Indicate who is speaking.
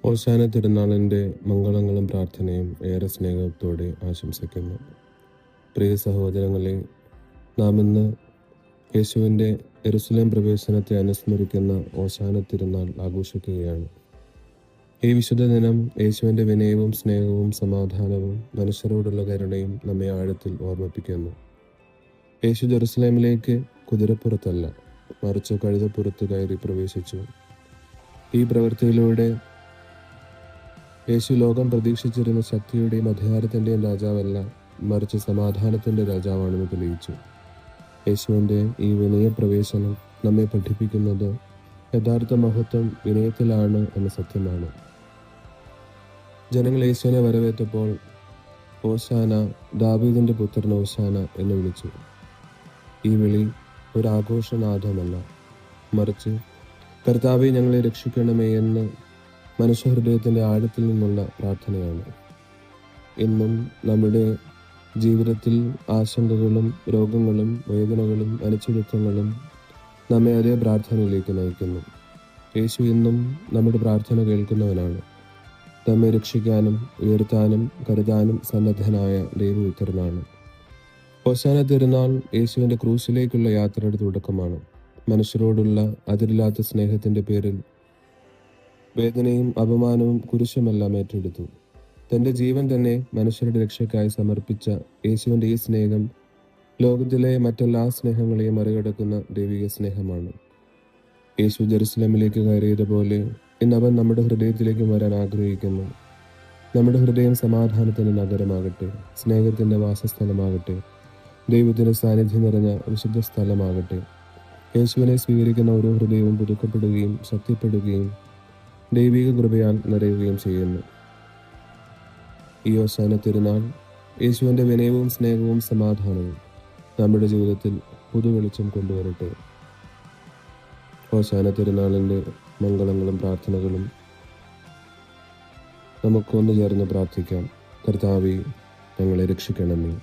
Speaker 1: ഓശാന തിരുനാളിൻ്റെ മംഗളങ്ങളും പ്രാർത്ഥനയും ഏറെ സ്നേഹത്തോടെ ആശംസിക്കുന്നു. പ്രിയ സഹോദരങ്ങളെ, നാം ഇന്ന് യേശുവിൻ്റെ യെരുശലേം പ്രവേശനത്തെ അനുസ്മരിക്കുന്ന ഓശാന തിരുനാൾ ആഘോഷിക്കുകയാണ്. ഈ വിശുദ്ധ ദിനം യേശുവിൻ്റെ വിനയവും സ്നേഹവും സമാധാനവും മനുഷ്യരോടുള്ള കരുണയും നമ്മെ ആഴത്തിൽ ഓർമ്മിപ്പിക്കുന്നു. യേശു ജെറുസലേമിലേക്ക് കുതിരപ്പുറത്തല്ല, മറിച്ച് കഴുതപ്പുറത്ത് കയറി പ്രവേശിച്ചു. ഈ പ്രവൃത്തിയിലൂടെ യേശു ലോകം പ്രതീക്ഷിച്ചിരുന്ന ശക്തിയുടെയും അധികാരത്തിൻ്റെയും രാജാവല്ല, മറിച്ച് സമാധാനത്തിൻ്റെ രാജാവാണെന്ന് തെളിയിച്ചു. യേശുവിൻ്റെ ഈ വിനയപ്രവേശനം നമ്മെ പഠിപ്പിക്കുന്നത് യഥാർത്ഥ മഹത്വം വിനയത്തിലാണ് എന്ന സത്യമാണ്. ജനങ്ങൾ യേശുവിനെ വരവേറ്റപ്പോൾ ഓശാന, ദാവീദിൻ്റെ പുത്രൻ ഓശാന എന്ന് വിളിച്ചു. ഈ വിളി ഒരു ആഘോഷനാദമല്ല, മറിച്ച് കർത്താവേ ഞങ്ങളെ രക്ഷിക്കണമേ എന്ന് മനുഷ്യഹൃദയത്തിൻ്റെ ആഴത്തിൽ നിന്നുള്ള പ്രാർത്ഥനയാണ്. ഇന്നും നമ്മുടെ ജീവിതത്തിൽ ആശങ്കകളും രോഗങ്ങളും വേദനകളും അനിശ്ചിതത്വങ്ങളും നമ്മെ അതേ പ്രാർത്ഥനയിലേക്ക് നയിക്കുന്നു. യേശു ഇന്നും നമ്മുടെ പ്രാർത്ഥന കേൾക്കുന്നവനാണ്. നമ്മെ രക്ഷിക്കാനും ഉയർത്താനും കരുതാനും സന്നദ്ധനായ ദൈവപുത്രനാണ്. ഓശാന തിരുനാൾ യേശുവിൻ്റെ ക്രൂശിലേക്കുള്ള യാത്രയുടെ തുടക്കമാണ്. മനുഷ്യരോടുള്ള അതിരില്ലാത്ത സ്നേഹത്തിൻ്റെ പേരിൽ വേദനയും അപമാനവും കുരിശുമെല്ലാം ഏറ്റെടുത്തു. തൻ്റെ ജീവൻ തന്നെ മനുഷ്യരുടെ രക്ഷയ്ക്കായി സമർപ്പിച്ച യേശുവിൻ്റെ ഈ സ്നേഹം ലോകത്തിലെ മറ്റെല്ലാ സ്നേഹങ്ങളെയും മറികടക്കുന്ന ദൈവിക സ്നേഹമാണ്. യേശു ജെറുസലേമിലേക്ക് കയറിയതുപോലെ ഇന്നവൻ നമ്മുടെ ഹൃദയത്തിലേക്ക് വരാൻ ആഗ്രഹിക്കുന്നു. നമ്മുടെ ഹൃദയം സമാധാനത്തിൻ്റെ നഗരമാകട്ടെ, സ്നേഹത്തിൻ്റെ വാസസ്ഥലമാകട്ടെ, ദൈവത്തിൻ്റെ സാന്നിധ്യം നിറഞ്ഞ വിശുദ്ധ സ്ഥലമാകട്ടെ. യേശുവിനെ സ്വീകരിക്കുന്ന ഓരോ ഹൃദയവും പുതുക്കപ്പെടുകയും ശക്തിപ്പെടുകയും ദൈവിക കൃപയാൽ നിറയുകയും ചെയ്യുന്നു. ഈ ഓശാന തിരുനാൾ യേശുവിൻ്റെ വിനയവും സ്നേഹവും സമാധാനവും നമ്മുടെ ജീവിതത്തിൽ പുതുവെളിച്ചം കൊണ്ടുവരട്ടെ. ഓശാന തിരുനാളിൻ്റെ മംഗളങ്ങളും പ്രാർത്ഥനകളും നമുക്കൊന്നു ചേർന്ന് പ്രാർത്ഥിക്കാം. കർത്താവേ, ഞങ്ങളെ രക്ഷിക്കണമേ.